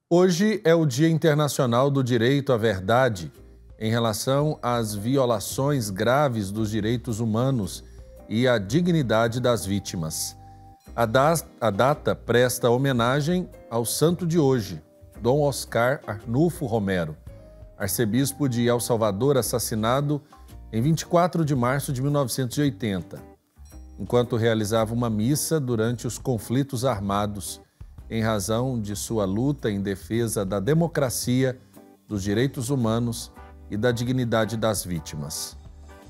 Hoje é o Dia Internacional do Direito à Verdade em relação às violações graves dos direitos humanos e à dignidade das vítimas. A data presta homenagem ao santo de hoje, Dom Oscar Arnulfo Romero, arcebispo de El Salvador, assassinado em 24 de março de 1980, enquanto realizava uma missa durante os conflitos armados, em razão de sua luta em defesa da democracia, dos direitos humanos e da dignidade das vítimas.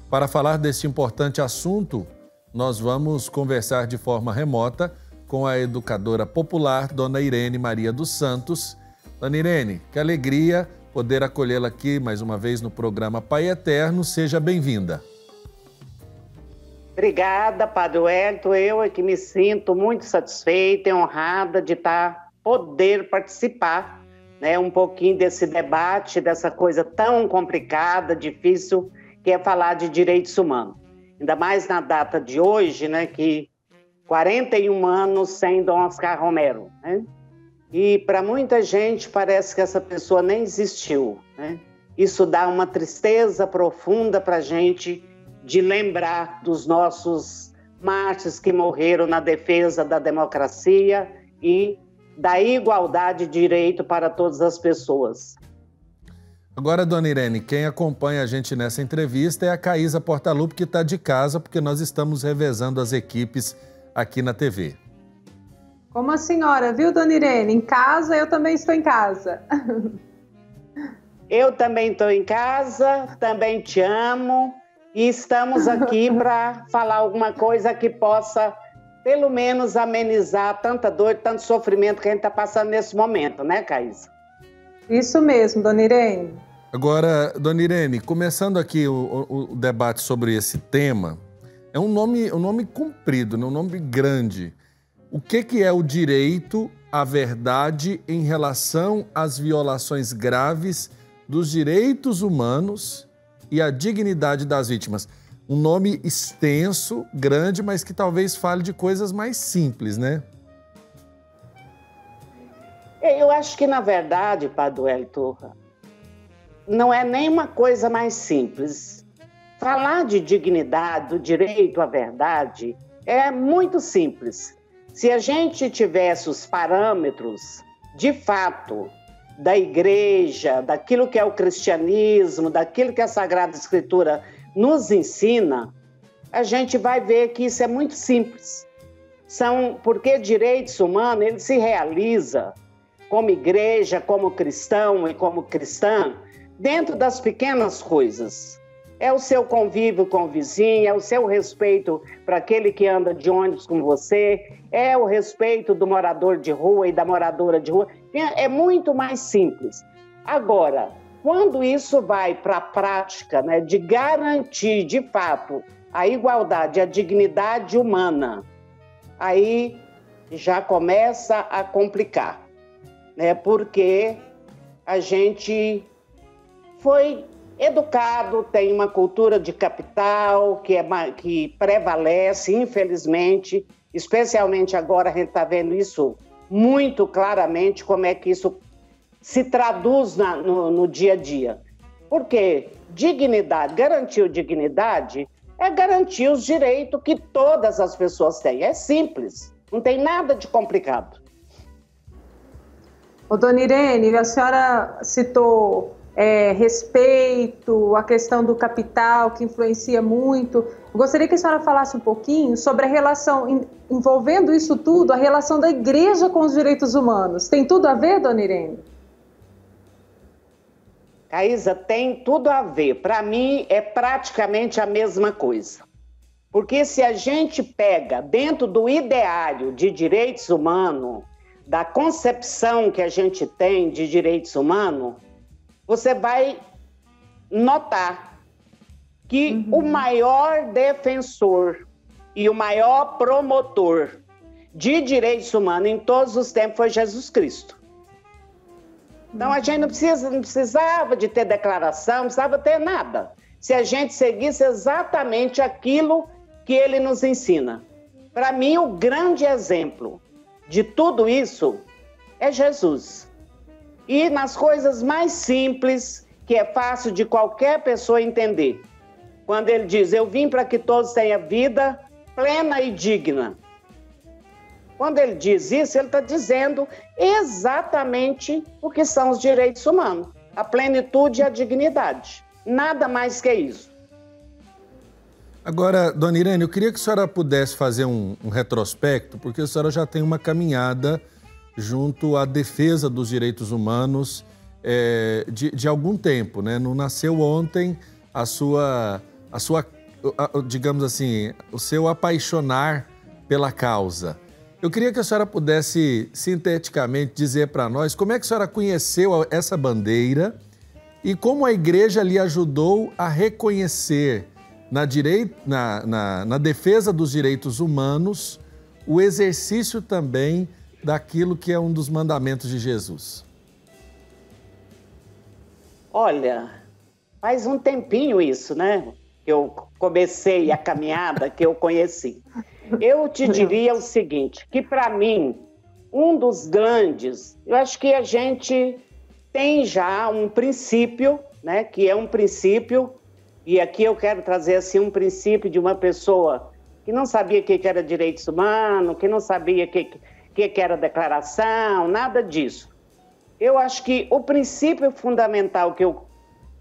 Para falar deste importante assunto, nós vamos conversar de forma remota com a educadora popular, Dona Irene Maria dos Santos. Dona Irene, que alegria poder acolhê-la aqui mais uma vez no programa Pai Eterno. Seja bem-vinda. Obrigada, Padre Wellington. Eu é que me sinto muito satisfeita e honrada de poder participar, um pouquinho desse debate, dessa coisa tão complicada, difícil, que é falar de direitos humanos. Ainda mais na data de hoje, que 41 anos sem Dom Oscar Romero. E para muita gente parece que essa pessoa nem existiu. Isso dá uma tristeza profunda para a gente, de lembrar dos nossos mártires que morreram na defesa da democracia e da igualdade de direito para todas as pessoas. Agora, Dona Irene, quem acompanha a gente nessa entrevista é a Caísa Portaluppi, que está de casa, porque nós estamos revezando as equipes aqui na TV. Como a senhora, viu, Dona Irene? Em casa, eu também estou em casa. Eu também estou em casa, também te amo. E estamos aqui para falar alguma coisa que possa, pelo menos, amenizar tanta dor, tanto sofrimento que a gente está passando nesse momento, né, Caísa? Isso mesmo, Dona Irene. Agora, Dona Irene, começando aqui o debate sobre esse tema, é um nome comprido, um nome grande. O que é o direito à verdade em relação às violações graves dos direitos humanos e a dignidade das vítimas? Um nome extenso, grande, mas que talvez fale de coisas mais simples, né? Eu acho que, na verdade, Padre Wellington, não é nem uma coisa mais simples. Falar de dignidade, do direito à verdade, é muito simples. Se a gente tivesse os parâmetros, de fato, da igreja, daquilo que é o cristianismo, daquilo que a Sagrada Escritura nos ensina, a gente vai ver que isso é muito simples. Porque direitos humanos, ele se realiza como igreja, como cristão e como cristã, dentro das pequenas coisas. É o seu convívio com o vizinho, é o seu respeito para aquele que anda de ônibus com você, é o respeito do morador de rua e da moradora de rua. É muito mais simples. Agora, quando isso vai para a prática, de garantir, de fato, a igualdade, a dignidade humana, aí já começa a complicar, porque a gente foi educado, tem uma cultura de capital que prevalece, infelizmente, especialmente agora a gente está vendo isso muito claramente, como é que isso se traduz no dia a dia. Porque dignidade, garantir dignidade é garantir os direitos que todas as pessoas têm. É simples, não tem nada de complicado. Ô, Dona Irene, a senhora citou respeito, a questão do capital, que influencia muito. Eu gostaria que a senhora falasse um pouquinho sobre a relação, envolvendo isso tudo, a relação da igreja com os direitos humanos. Tem tudo a ver, Dona Irene? Caísa, tem tudo a ver. Para mim, é praticamente a mesma coisa. Porque se a gente pega dentro do ideário de direitos humanos, da concepção que a gente tem de direitos humanos, você vai notar que o maior defensor e o maior promotor de direitos humanos em todos os tempos foi Jesus Cristo. Então a gente não precisava de ter declaração, não precisava ter nada. Se a gente seguisse exatamente aquilo que ele nos ensina. Para mim, o grande exemplo de tudo isso é Jesus. e nas coisas mais simples, que é fácil de qualquer pessoa entender. Quando ele diz, eu vim para que todos tenham vida plena e digna. Quando ele diz isso, ele está dizendo exatamente o que são os direitos humanos. A plenitude e a dignidade. Nada mais que isso. Agora, dona Irene, eu queria que a senhora pudesse fazer um retrospecto, porque a senhora já tem uma caminhada junto à defesa dos direitos humanos de algum tempo, né? Não nasceu ontem digamos assim, o seu apaixonar pela causa. Eu queria que a senhora pudesse, sinteticamente, dizer para nós como é que a senhora conheceu essa bandeira e como a igreja lhe ajudou a reconhecer na defesa dos direitos humanos o exercício também daquilo que é um dos mandamentos de Jesus. Olha, faz um tempinho isso, né? Que eu comecei a caminhada, que eu conheci. Eu te diria o seguinte, que para mim, um dos grandes, eu acho que a gente tem já um princípio, né? Que é um princípio, e aqui eu quero trazer assim um princípio de uma pessoa que não sabia o que era direitos humanos, que não sabia o que era declaração, nada disso. Eu acho que o princípio fundamental que eu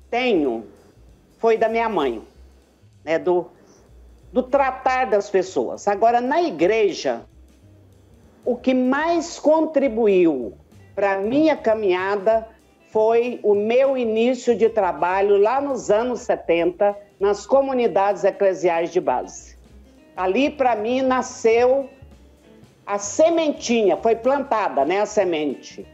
tenho foi da minha mãe, né, do tratar das pessoas. Agora, na igreja, o que mais contribuiu para a minha caminhada foi o meu início de trabalho lá nos anos 70, nas comunidades eclesiais de base. Ali, para mim, nasceu a sementinha, foi plantada, né, a semente.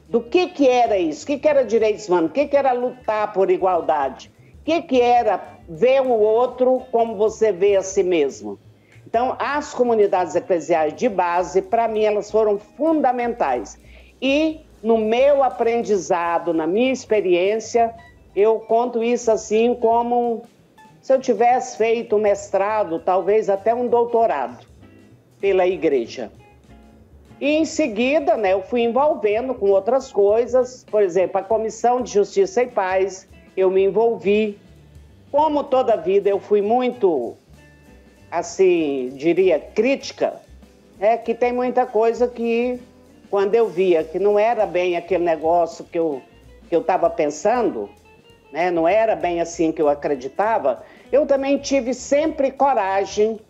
Do que era isso? O que era direitos humanos? O que era lutar por igualdade? O que era ver o outro como você vê a si mesmo? Então, as comunidades eclesiais de base, para mim, elas foram fundamentais. E no meu aprendizado, na minha experiência, eu conto isso assim como se eu tivesse feito um mestrado, talvez até um doutorado pela igreja. E em seguida, né, eu fui envolvendo com outras coisas, por exemplo, a Comissão de Justiça e Paz, eu me envolvi. Como toda a vida eu fui muito, assim, diria, crítica, que tem muita coisa que, quando eu via que não era bem aquele negócio que eu estava pensando, né, não era bem assim que eu acreditava, eu também tive sempre coragem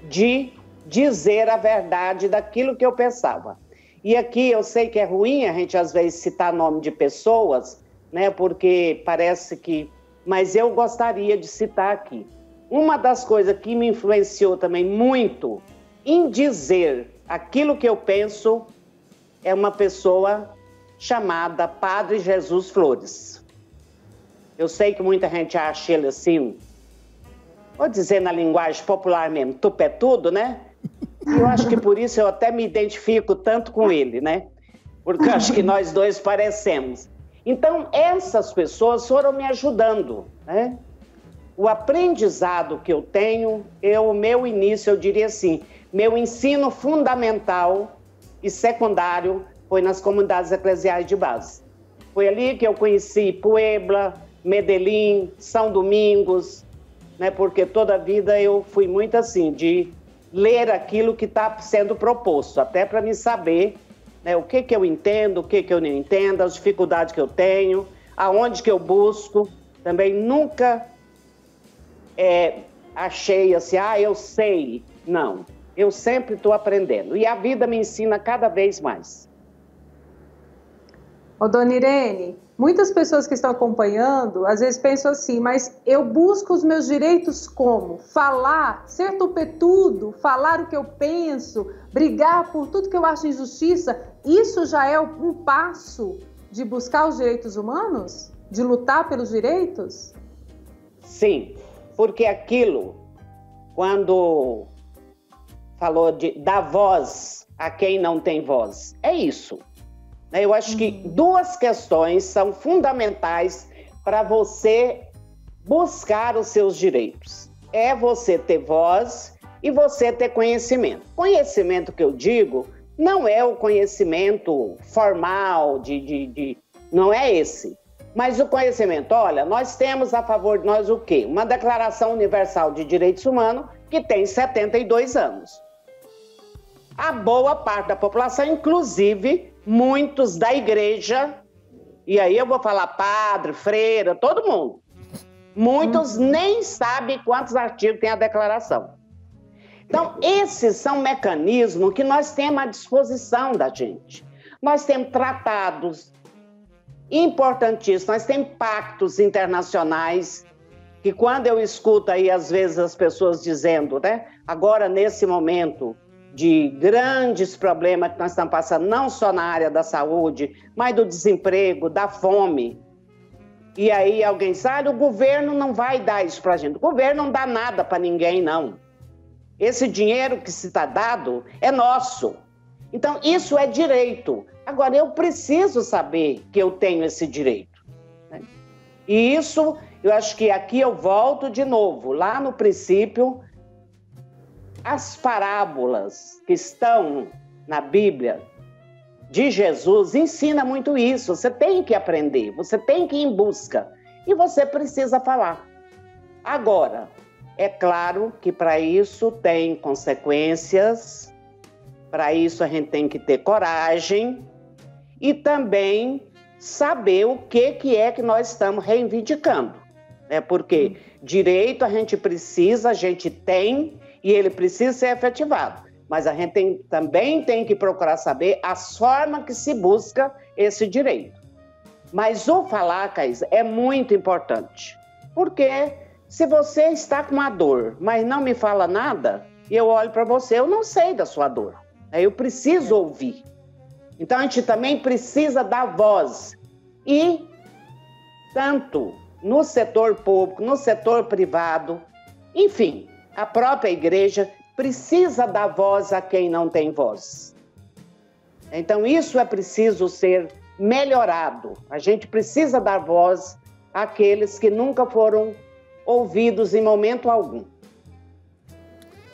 de dizer a verdade daquilo que eu pensava. E aqui eu sei que é ruim a gente às vezes citar nome de pessoas, né, porque parece que... Mas eu gostaria de citar aqui. Uma das coisas que me influenciou também muito em dizer aquilo que eu penso é uma pessoa chamada Padre Jesus Flores. Eu sei que muita gente acha ele assim, vou dizer na linguagem popular mesmo, tupetudo, né? E eu acho que por isso eu até me identifico tanto com ele, né? Porque eu acho que nós dois parecemos. Então, essas pessoas foram me ajudando, né? O aprendizado que eu tenho, o meu início, eu diria assim, meu ensino fundamental e secundário foi nas comunidades eclesiais de base. Foi ali que eu conheci Puebla, Medellín, São Domingos, né? Porque toda a vida eu fui muito assim, de ler aquilo que está sendo proposto, até para me saber, né, o que eu entendo, o que eu não entendo, as dificuldades que eu tenho, aonde que eu busco. Também nunca achei assim, eu sei. Não, eu sempre estou aprendendo. E a vida me ensina cada vez mais. Ô, dona Irene, muitas pessoas que estão acompanhando, às vezes pensam assim, mas eu busco os meus direitos como? Falar, ser tupetudo, falar o que eu penso, brigar por tudo que eu acho injustiça, isso já é um passo de buscar os direitos humanos? De lutar pelos direitos? Sim, porque aquilo, quando falou de dar voz a quem não tem voz, é isso. Eu acho que duas questões são fundamentais para você buscar os seus direitos. É você ter voz e você ter conhecimento. Conhecimento que eu digo Não é o conhecimento formal, não é esse. Mas o conhecimento, olha, nós temos a favor de nós o quê? Uma Declaração Universal de Direitos Humanos que tem 72 anos. A boa parte da população, inclusive muitos da igreja, e aí eu vou falar padre, freira, todo mundo, muitos nem sabem quantos artigos tem a declaração. Então, esses são mecanismos que nós temos à disposição da gente. Nós temos tratados importantíssimos, nós temos pactos internacionais, que quando eu escuto aí, às vezes, as pessoas dizendo, né, agora nesse momento de grandes problemas que nós estamos passando, não só na área da saúde, mas do desemprego, da fome. E aí alguém diz, o governo não vai dar isso para a gente. O governo não dá nada para ninguém, não. Esse dinheiro que se está dado é nosso. Então, isso é direito. Agora, eu preciso saber que eu tenho esse direito, né? E isso, eu acho que aqui eu volto de novo, lá no princípio. As parábolas que estão na Bíblia de Jesus ensina muito isso. Você tem que aprender, você tem que ir em busca e você precisa falar. Agora, é claro que para isso tem consequências, para isso a gente tem que ter coragem e também saber o que é que nós estamos reivindicando, né? Porque direito a gente precisa, a gente tem, e ele precisa ser efetivado. Mas a gente também tem que procurar saber as formas que se busca esse direito. Mas o falar, Caís, é muito importante. Porque se você está com uma dor, mas não me fala nada, e eu olho para você, eu não sei da sua dor. Eu preciso ouvir. Então a gente também precisa dar voz. E tanto no setor público, no setor privado, enfim, a própria igreja precisa dar voz a quem não tem voz. Então, isso é preciso ser melhorado. A gente precisa dar voz àqueles que nunca foram ouvidos em momento algum.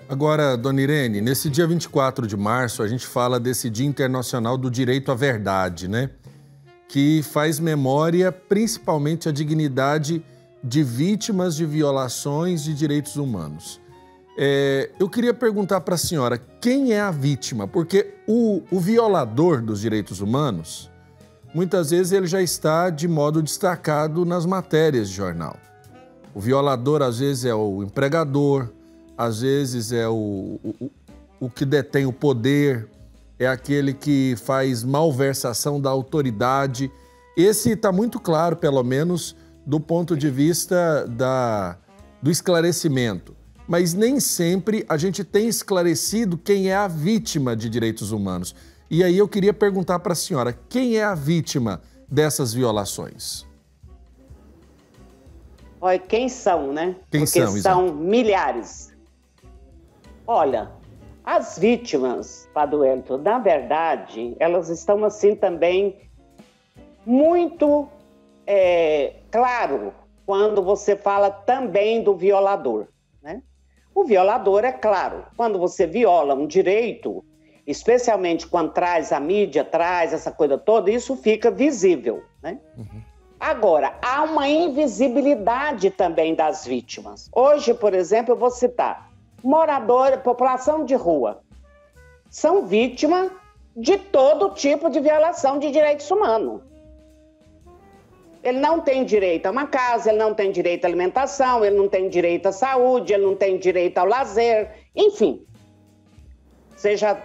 Agora, dona Irene, nesse dia 24 de março, a gente fala desse Dia Internacional do Direito à Verdade, né? Que faz memória principalmente à dignidade de vítimas de violações de direitos humanos. Eu queria perguntar para a senhora, quem é a vítima? Porque o violador dos direitos humanos, muitas vezes ele já está de modo destacado nas matérias de jornal. O violador, às vezes, é o empregador, às vezes é o que detém o poder, é aquele que faz malversação da autoridade. Esse está muito claro, pelo menos, do ponto de vista do esclarecimento. Mas nem sempre a gente tem esclarecido quem é a vítima de direitos humanos. E aí eu queria perguntar para a senhora, quem é a vítima dessas violações? Olha, quem são, né? Quem Porque são milhares. Olha, as vítimas, Padre Wellington, na verdade, elas estão assim também muito claro quando você fala também do violador, né? O violador, é claro, quando você viola um direito, especialmente quando traz a mídia, traz essa coisa toda, isso fica visível, né? Uhum. Agora, há uma invisibilidade também das vítimas. Hoje, por exemplo, eu vou citar população de rua. São vítimas de todo tipo de violação de direitos humanos. Ele não tem direito a uma casa, ele não tem direito à alimentação, ele não tem direito à saúde, ele não tem direito ao lazer, enfim. Você já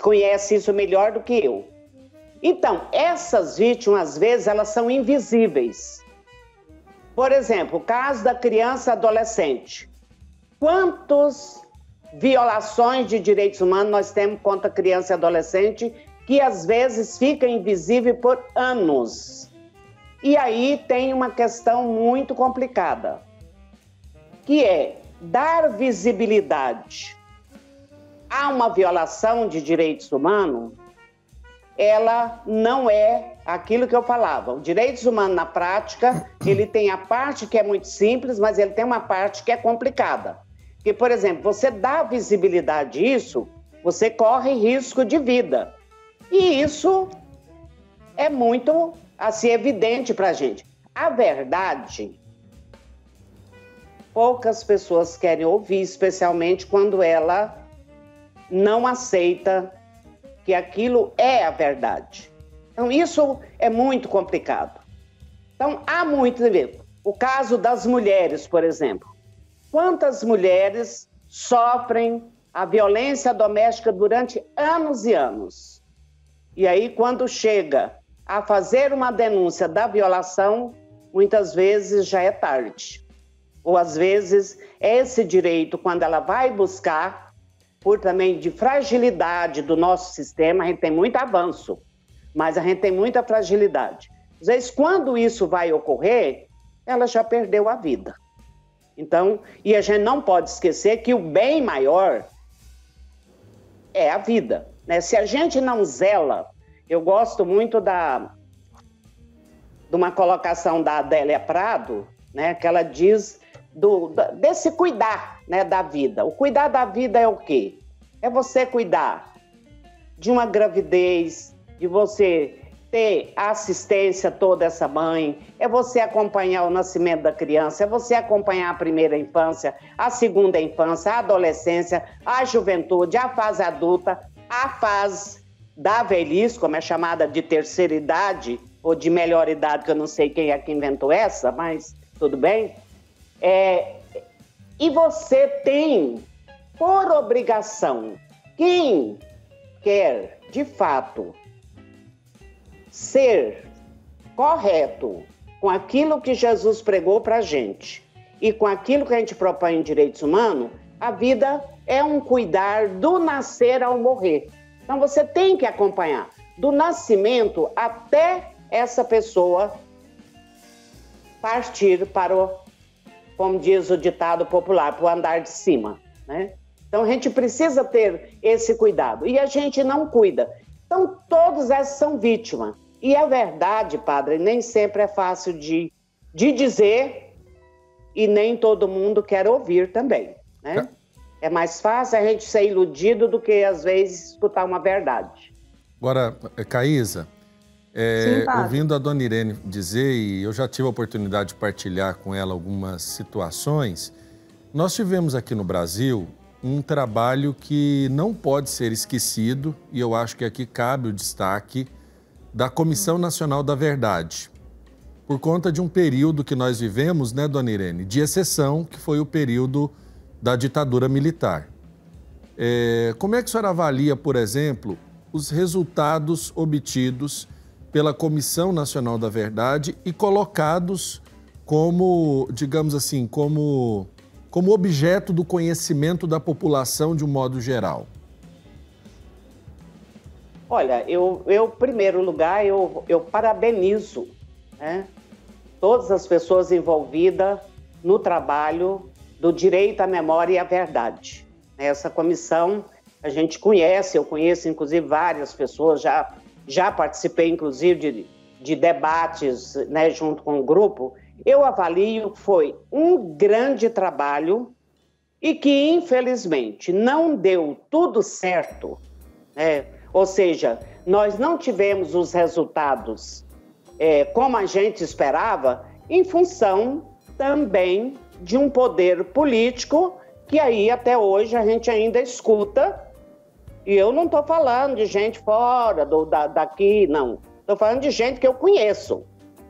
conhece isso melhor do que eu. Então, essas vítimas, às vezes, elas são invisíveis. Por exemplo, o caso da criança e adolescente. Quantas violações de direitos humanos nós temos contra criança e adolescente que, às vezes, fica invisível por anos? E aí tem uma questão muito complicada, que é dar visibilidade a uma violação de direitos humanos. Ela não é aquilo que eu falava. O direitos humanos, na prática, ele tem a parte que é muito simples, mas ele tem uma parte que é complicada. Porque, por exemplo, você dá visibilidade a isso, você corre risco de vida. E isso é muito, assim, evidente para a gente. A verdade, poucas pessoas querem ouvir, especialmente quando ela não aceita que aquilo é a verdade. Então, isso é muito complicado. Então, há muito a ver. O caso das mulheres, por exemplo. Quantas mulheres sofrem a violência doméstica durante anos e anos? E aí, quando chega a fazer uma denúncia da violação, muitas vezes já é tarde. Ou, às vezes, esse direito, quando ela vai buscar, por também de fragilidade do nosso sistema, a gente tem muito avanço, mas a gente tem muita fragilidade. Às vezes, quando isso vai ocorrer, ela já perdeu a vida. Então, e a gente não pode esquecer que o bem maior é a vida, né? Se a gente não zela, eu gosto muito de uma colocação da Adélia Prado, né, que ela diz desse cuidar, né, da vida. O cuidar da vida é o quê? É você cuidar de uma gravidez, de você ter a assistência toda essa mãe, é você acompanhar o nascimento da criança, é você acompanhar a primeira infância, a segunda infância, a adolescência, a juventude, a fase adulta, a fase da velhice, como é chamada de terceira idade, ou de melhor idade, que eu não sei quem é que inventou essa, mas tudo bem. E você tem, por obrigação, quem quer, de fato, ser correto com aquilo que Jesus pregou para a gente e com aquilo que a gente propõe em direitos humanos, a vida é um cuidar do nascer ao morrer. Então você tem que acompanhar do nascimento até essa pessoa partir para o, como diz o ditado popular, para o andar de cima, né? Então a gente precisa ter esse cuidado e a gente não cuida. Então todos esses são vítimas. E a verdade, padre, nem sempre é fácil de dizer e nem todo mundo quer ouvir também, né? É mais fácil a gente ser iludido do que, às vezes, escutar uma verdade. Agora, Caísa, ouvindo a dona Irene dizer, e eu já tive a oportunidade de partilhar com ela algumas situações, nós tivemos aqui no Brasil um trabalho que não pode ser esquecido, e eu acho que aqui cabe o destaque da Comissão Nacional da Verdade, por conta de um período que nós vivemos, né, dona Irene, de exceção, que foi o período da ditadura militar. Como é que a senhora avalia, por exemplo, os resultados obtidos pela Comissão Nacional da Verdade e colocados como, digamos assim, como objeto do conhecimento da população de um modo geral? Olha, eu em primeiro lugar, eu parabenizo, né, todas as pessoas envolvidas no trabalho do direito à memória e à verdade. Essa comissão a gente conhece, eu conheço inclusive várias pessoas, já participei inclusive de debates, né, junto com o grupo. Eu avalio que foi um grande trabalho e que infelizmente não deu tudo certo, né? Ou seja, nós não tivemos os resultados como a gente esperava, em função também de um poder político que aí até hoje a gente ainda escuta, e eu não estou falando de gente fora daqui, não. Estou falando de gente que eu conheço,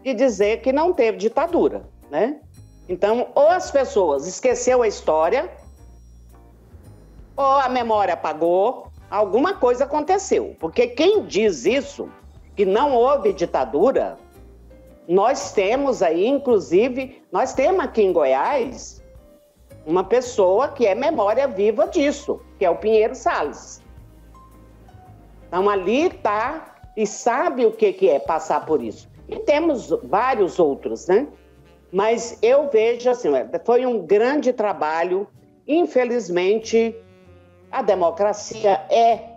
de dizer que não teve ditadura, né? Então, ou as pessoas esqueceu a história, ou a memória apagou, alguma coisa aconteceu. Porque quem diz isso, que não houve ditadura, nós temos aí, inclusive, nós temos aqui em Goiás uma pessoa que é memória viva disso, que é o Pinheiro Salles. Então ali está e sabe o que é passar por isso. E temos vários outros, né? Mas eu vejo assim, foi um grande trabalho. Infelizmente, a democracia é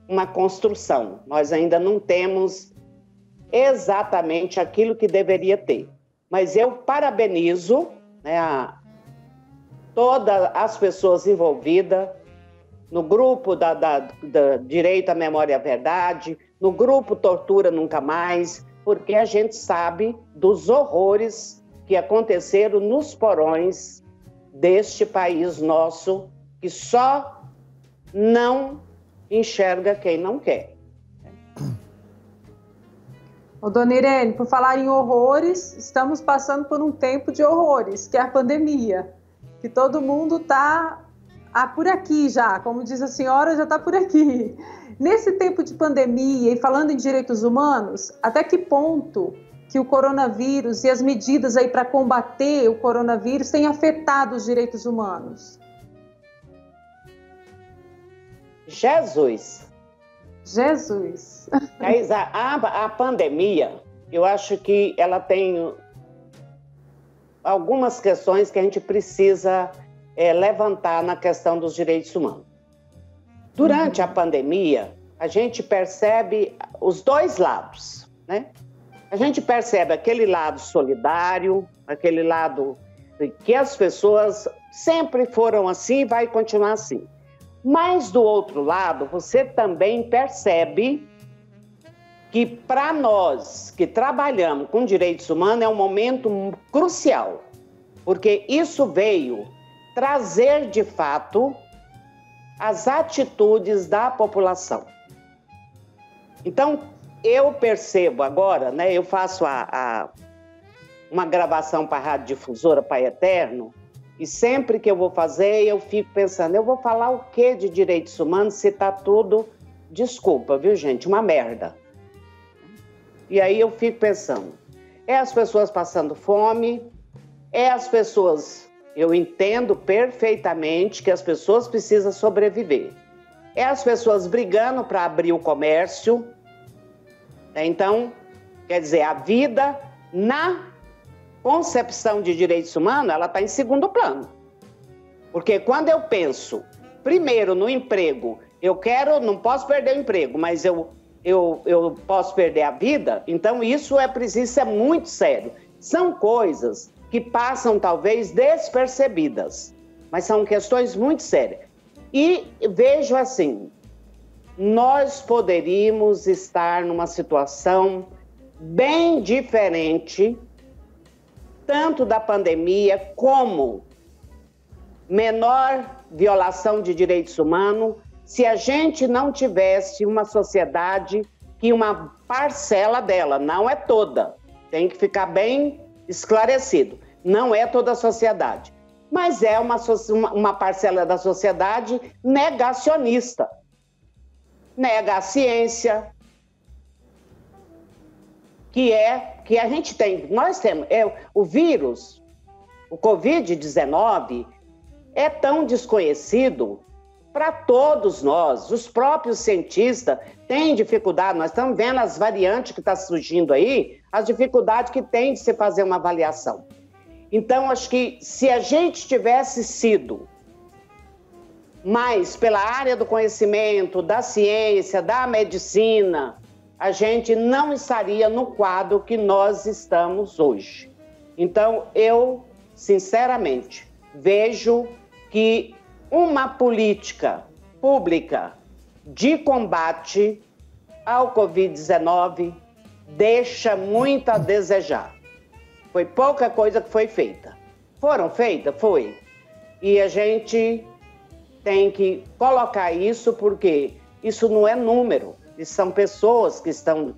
uma construção. Nós ainda não temos exatamente aquilo que deveria ter. Mas eu parabenizo, né, todas as pessoas envolvidas no grupo da Direito à Memória e à Verdade, no grupo Tortura Nunca Mais, porque a gente sabe dos horrores que aconteceram nos porões deste país nosso, que só não enxerga quem não quer. Ô, dona Irene, por falar em horrores, estamos passando por um tempo de horrores, que é a pandemia, que todo mundo está por aqui já, como diz a senhora, já está por aqui. Nesse tempo de pandemia, e falando em direitos humanos, até que ponto que o coronavírus e as medidas aí para combater o coronavírus têm afetado os direitos humanos? Jesus. A pandemia, eu acho que ela tem algumas questões que a gente precisa levantar na questão dos direitos humanos. Durante a pandemia, a gente percebe os dois lados, né? A gente percebe aquele lado solidário, aquele lado que as pessoas sempre foram assim e vai continuar assim. Mas, do outro lado, você também percebe que, para nós que trabalhamos com direitos humanos, é um momento crucial, porque isso veio trazer, de fato, as atitudes da população. Então, eu percebo agora, né, eu faço uma gravação para a Rádio Difusora Pai Eterno, e sempre que eu vou fazer, eu fico pensando, eu vou falar o que de direitos humanos se está tudo, desculpa, viu, gente, uma merda. E aí eu fico pensando, as pessoas passando fome, as pessoas, eu entendo perfeitamente que as pessoas precisam sobreviver. As pessoas brigando para abrir o comércio. Então, quer dizer, a vida na concepção de direitos humanos, ela está em segundo plano. Porque quando eu penso, primeiro, no emprego, não posso perder o emprego, mas eu posso perder a vida, então isso é muito sério. São coisas que passam, talvez, despercebidas, mas são questões muito sérias. E vejo assim, nós poderíamos estar numa situação bem diferente, tanto da pandemia como menor violação de direitos humanos, se a gente não tivesse uma sociedade que uma parcela dela, não é toda, tem que ficar bem esclarecido, não é toda a sociedade, mas é uma parcela da sociedade negacionista, nega a ciência, que a gente tem, nós temos, o vírus, o Covid-19, é tão desconhecido para todos nós. Os próprios cientistas têm dificuldade, nós estamos vendo as variantes que estão surgindo aí, as dificuldades que tem de se fazer uma avaliação. Então, acho que se a gente tivesse sido mais pela área do conhecimento, da ciência, da medicina, a gente não estaria no quadro que nós estamos hoje. Então, eu, sinceramente, vejo que uma política pública de combate ao Covid-19 deixa muito a desejar. Foi pouca coisa que foi feita. Foram feitas? Foi. E a gente tem que colocar isso porque isso não é número. São pessoas que estão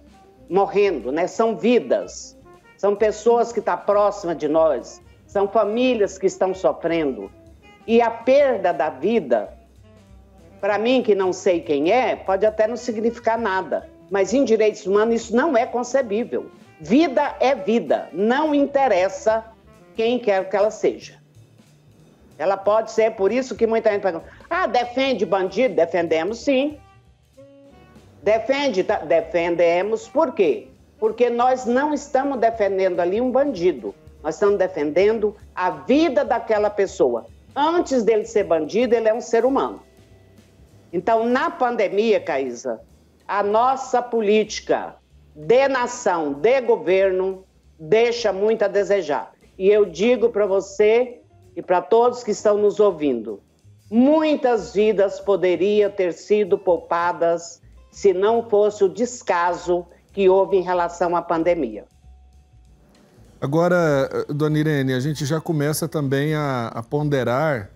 morrendo, né? São vidas, são pessoas que estão próximas de nós, são famílias que estão sofrendo. E a perda da vida, para mim que não sei quem pode até não significar nada, mas em direitos humanos isso não é concebível. Vida é vida, não interessa quem quer que ela seja. Ela pode ser, por isso que muita gente pergunta, defende bandido? Defendemos sim. Defendemos, por quê? Porque nós não estamos defendendo ali um bandido, nós estamos defendendo a vida daquela pessoa. Antes dele ser bandido, ele é um ser humano. Então, na pandemia, Caísa, a nossa política de nação, de governo, deixa muito a desejar. E eu digo para você e para todos que estão nos ouvindo, muitas vidas poderiam ter sido poupadas se não fosse o descaso que houve em relação à pandemia. Agora, dona Irene, a gente já começa também a ponderar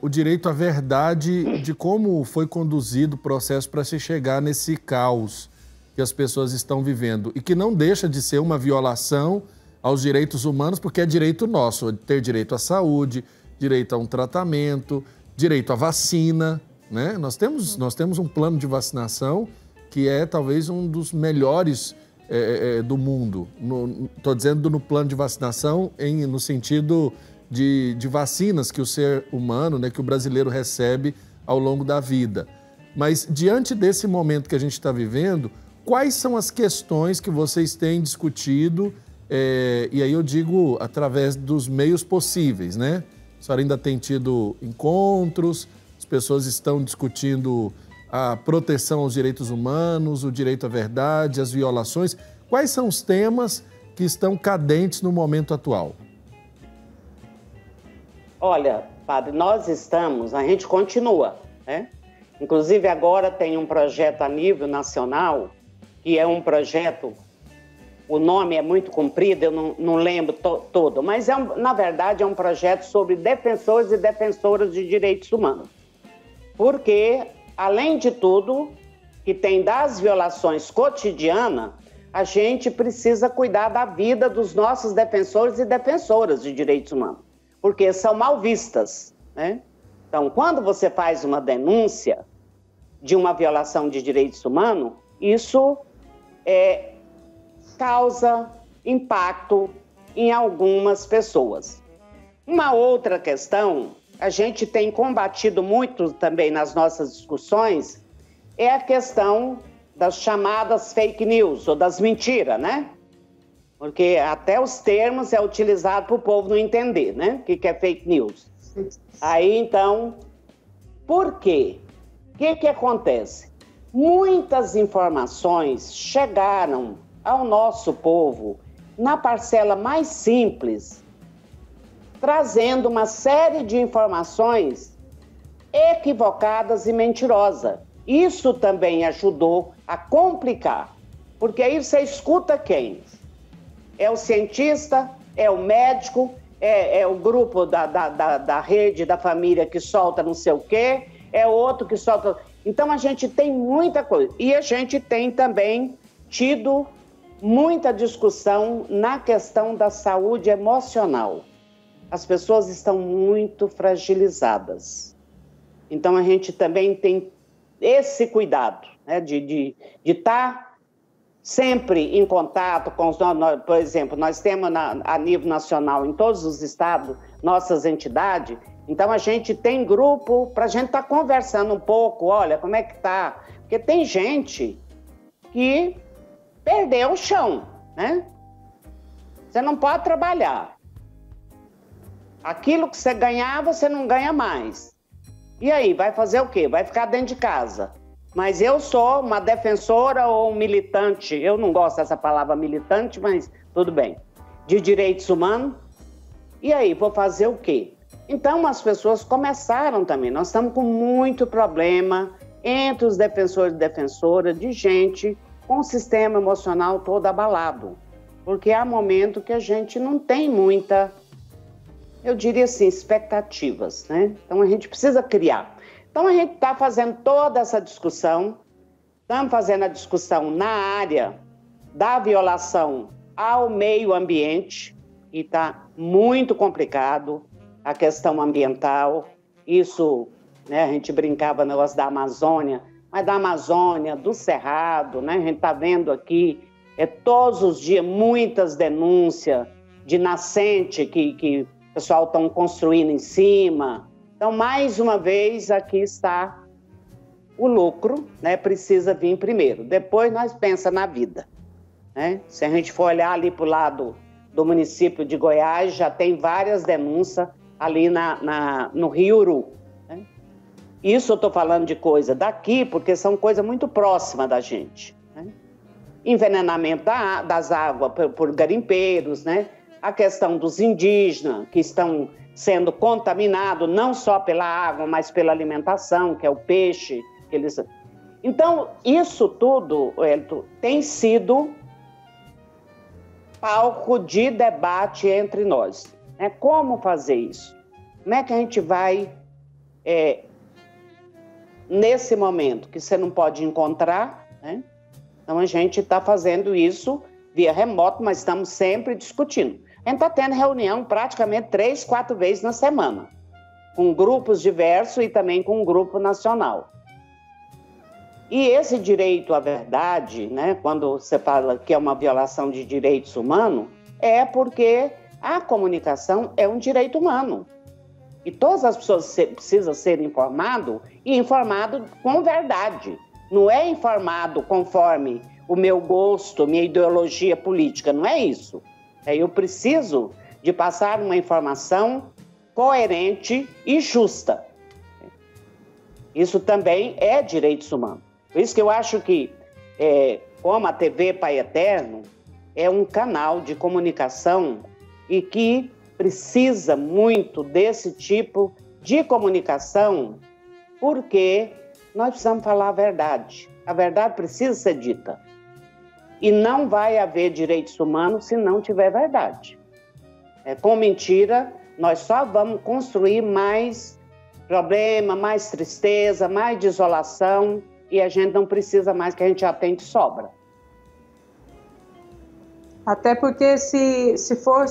o direito à verdade de como foi conduzido o processo para se chegar nesse caos que as pessoas estão vivendo e que não deixa de ser uma violação aos direitos humanos, porque é direito nosso, ter direito à saúde, direito a um tratamento, direito à vacina, né? Nós temos um plano de vacinação que é talvez um dos melhores do mundo. Estou dizendo no plano de vacinação no sentido de vacinas que o ser humano, né, que o brasileiro recebe ao longo da vida. Mas diante desse momento que a gente está vivendo, quais são as questões que vocês têm discutido, e aí eu digo através dos meios possíveis, né? A senhora ainda tem tido encontros, as pessoas estão discutindo a proteção aos direitos humanos, o direito à verdade, as violações. Quais são os temas que estão cadentes no momento atual? Olha, padre, a gente continua, né? Inclusive agora tem um projeto a nível nacional, que é um projeto, o nome é muito comprido, eu não lembro todo, mas na verdade é um projeto sobre defensores e defensoras de direitos humanos. Porque, além de tudo, que tem das violações cotidianas, a gente precisa cuidar da vida dos nossos defensores e defensoras de direitos humanos, porque são mal vistas, né? Então, quando você faz uma denúncia de uma violação de direitos humanos, isso causa impacto em algumas pessoas. Uma outra questão, a gente tem combatido muito também nas nossas discussões, é a questão das chamadas fake news, ou das mentiras, né? Porque até os termos é utilizado para o povo não entender, né? O que é fake news. Aí, então, por quê? O que acontece? Muitas informações chegaram ao nosso povo na parcela mais simples, trazendo uma série de informações equivocadas e mentirosas. Isso também ajudou a complicar, porque aí você escuta quem? É o cientista, é o médico, é o grupo da rede, da família que solta não sei o quê, é outro que solta... Então a gente tem muita coisa. E a gente tem também tido muita discussão na questão da saúde emocional. As pessoas estão muito fragilizadas. Então a gente também tem esse cuidado, né, de estar sempre em contato com os... Por exemplo, nós temos a nível nacional, em todos os estados, nossas entidades, então a gente tem grupo para a gente estar conversando um pouco, olha, como é que tá? Porque tem gente que perdeu o chão, né? Você não pode trabalhar. Aquilo que você ganhava, você não ganha mais. E aí, vai fazer o quê? Vai ficar dentro de casa. Mas eu sou uma defensora ou um militante, eu não gosto dessa palavra militante, mas tudo bem, de direitos humanos. E aí, vou fazer o quê? Então, as pessoas começaram também. Nós estamos com muito problema entre os defensores e defensoras de gente com o sistema emocional todo abalado. Porque há momento que a gente não tem muita, eu diria assim, expectativas, né? Então, a gente precisa criar. Então, a gente está fazendo toda essa discussão, estamos fazendo a discussão na área da violação ao meio ambiente, e está muito complicado a questão ambiental. Isso, né, a gente brincava no negócio da Amazônia, mas da Amazônia, do Cerrado, né? A gente está vendo aqui, todos os dias, muitas denúncias de nascente que o pessoal está construindo em cima. Então, mais uma vez, aqui está o lucro, né? Precisa vir primeiro. Depois nós pensamos na vida, né? Se a gente for olhar ali para o lado do município de Goiás, já tem várias denúncias ali no Rio Uru, né? Isso eu estou falando de coisa daqui, porque são coisas muito próximas da gente, né? Envenenamento das águas por garimpeiros, né? a questão dos indígenas, que estão sendo contaminados não só pela água, mas pela alimentação, que é o peixe. Então, isso tudo, Wellington, tem sido palco de debate entre nós. Como fazer isso? Como é que a gente vai, nesse momento que você não pode encontrar, né? Então, a gente está fazendo isso via remoto, mas estamos sempre discutindo. A gente está tendo reunião praticamente 3, 4 vezes na semana, com grupos diversos e também com um grupo nacional. E esse direito à verdade, né, quando você fala que é uma violação de direitos humanos, é porque a comunicação é um direito humano. E todas as pessoas precisam ser informadas e informadas com verdade. Não é informado conforme o meu gosto, minha ideologia política, não é isso. Eu preciso de passar uma informação coerente e justa. Isso também é direitos humanos. Por isso que eu acho que, como a TV Pai Eterno, é um canal de comunicação e que precisa muito desse tipo de comunicação, porque nós precisamos falar a verdade. A verdade precisa ser dita. E não vai haver direitos humanos se não tiver verdade. Com mentira, nós só vamos construir mais problema, mais tristeza, mais desolação, e a gente não precisa mais, que a gente já tem de sobra. Até porque se for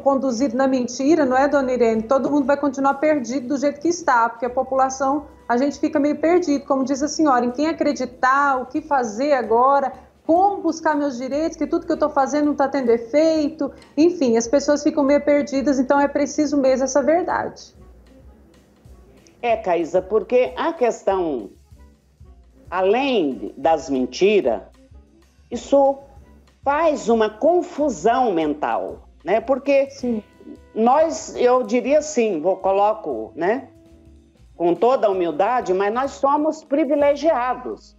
conduzido na mentira, não é, dona Irene? Todo mundo vai continuar perdido do jeito que está, porque a população, a gente fica meio perdido, como diz a senhora, em quem acreditar, o que fazer agora, como buscar meus direitos, que tudo que eu estou fazendo não está tendo efeito, enfim, as pessoas ficam meio perdidas, então é preciso mesmo essa verdade. Caísa, porque a questão, além das mentiras, isso faz uma confusão mental, né? Porque eu diria assim, coloco, né, com toda a humildade, mas nós somos privilegiados,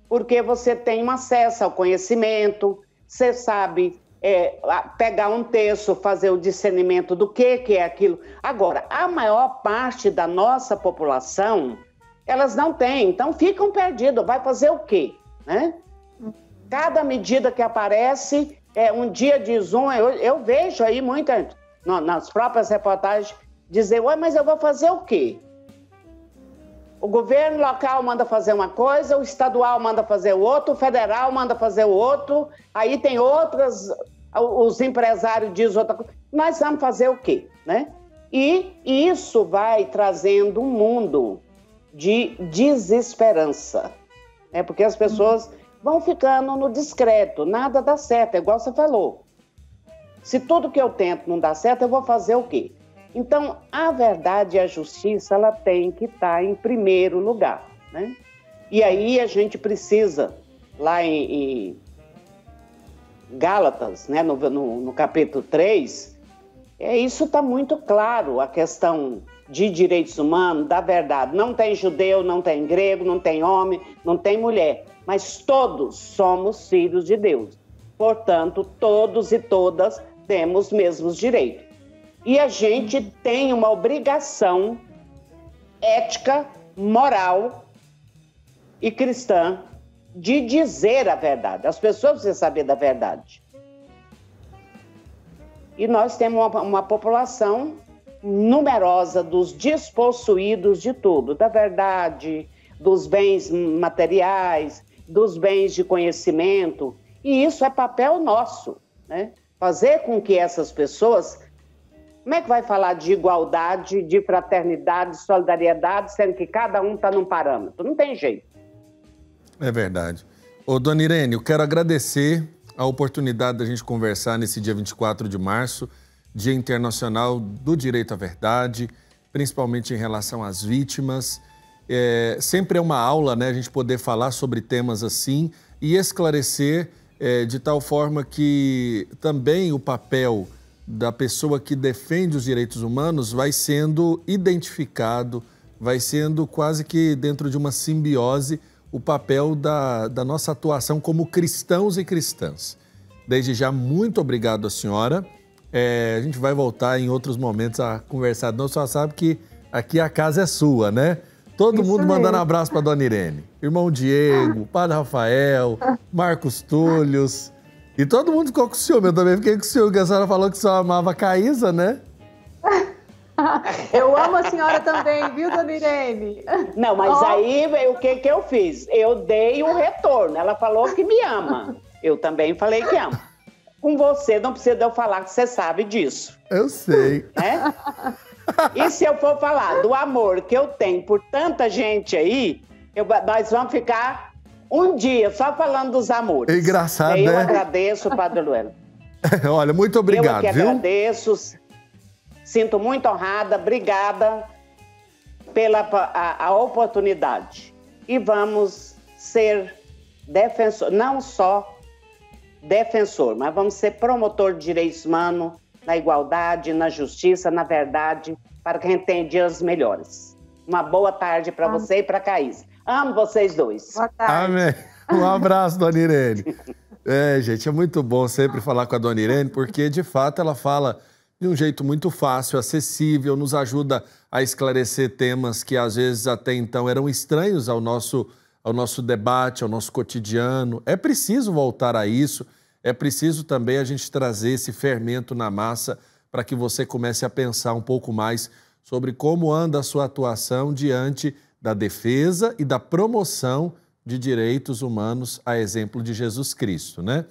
porque você tem um acesso ao conhecimento, você sabe pegar um texto, fazer o discernimento do que é aquilo. Agora, a maior parte da nossa população, elas não têm, então ficam perdidas. Vai fazer o quê, né? Cada medida que aparece, um dia diz eu vejo aí muita, nas próprias reportagens, dizer, mas eu vou fazer o quê? O governo local manda fazer uma coisa, o estadual manda fazer o outro, o federal manda fazer o outro, aí tem outras, os empresários dizem outra coisa. Nós vamos fazer o quê, né? E isso vai trazendo um mundo de desesperança, né? Porque as pessoas vão ficando no discreto, nada dá certo, é igual você falou. Se tudo que eu tento não dá certo, eu vou fazer o quê? Então, a verdade e a justiça, ela tem que estar em primeiro lugar, né? E aí a gente precisa, lá em Gálatas, né, no capítulo 3, isso está muito claro, a questão de direitos humanos, da verdade. Não tem judeu, não tem grego, não tem homem, não tem mulher, mas todos somos filhos de Deus. Portanto, todos e todas temos os mesmos direitos. E a gente tem uma obrigação ética, moral e cristã de dizer a verdade. As pessoas precisam saber da verdade. E nós temos uma população numerosa dos despossuídos de tudo, da verdade, dos bens materiais, dos bens de conhecimento. E isso é papel nosso, né? Fazer com que essas pessoas... Como é que vai falar de igualdade, de fraternidade, de solidariedade, sendo que cada um está num parâmetro? Não tem jeito. É verdade. Dona Irene, eu quero agradecer a oportunidade da gente conversar nesse dia 24 de março, Dia Internacional do Direito à Verdade, principalmente em relação às vítimas. Sempre é uma aula, né, a gente poder falar sobre temas assim e esclarecer de tal forma que também o papel da pessoa que defende os direitos humanos vai sendo identificado, vai sendo quase que dentro de uma simbiose o papel da nossa atuação como cristãos e cristãs. Desde já, muito obrigado à senhora. A gente vai voltar em outros momentos a conversar. Não só sabe que aqui a casa é sua, né? Todo Isso mundo mandando mesmo. abraço para Dona Irene. Irmão Diego, Padre Rafael, Marcos Túlios. E todo mundo ficou com ciúme. Eu também fiquei com ciúme, porque a senhora falou que só amava a Caísa, né? Eu amo a senhora também, viu, Dona Irene? Não, mas aí o que eu fiz? Eu dei um retorno. Ela falou que me ama. Eu também falei que amo. Com você, não precisa de eu falar que você sabe disso. Eu sei. Né? E se eu for falar do amor que eu tenho por tanta gente aí, nós vamos ficar um dia só falando dos amores. É engraçado, eu né? agradeço, Padre Luelo. Olha, muito obrigado, eu que viu? agradeço. Sinto muito honrada. Obrigada pela a oportunidade. E vamos ser defensor, não só defensor, mas vamos ser promotor de direitos humanos, na igualdade, na justiça, na verdade, para que a gente tenha dias melhores. Uma boa tarde para você e para a Caísa. Amo vocês dois. Boa tarde. Amém. Um abraço, Dona Irene. Gente, é muito bom sempre falar com a Dona Irene, porque, de fato, ela fala de um jeito muito fácil, acessível, nos ajuda a esclarecer temas que, às vezes, até então eram estranhos ao nosso debate, ao nosso cotidiano. É preciso voltar a isso. É preciso também a gente trazer esse fermento na massa para que você comece a pensar um pouco mais sobre como anda a sua atuação diante da defesa e da promoção de direitos humanos, a exemplo de Jesus Cristo, né?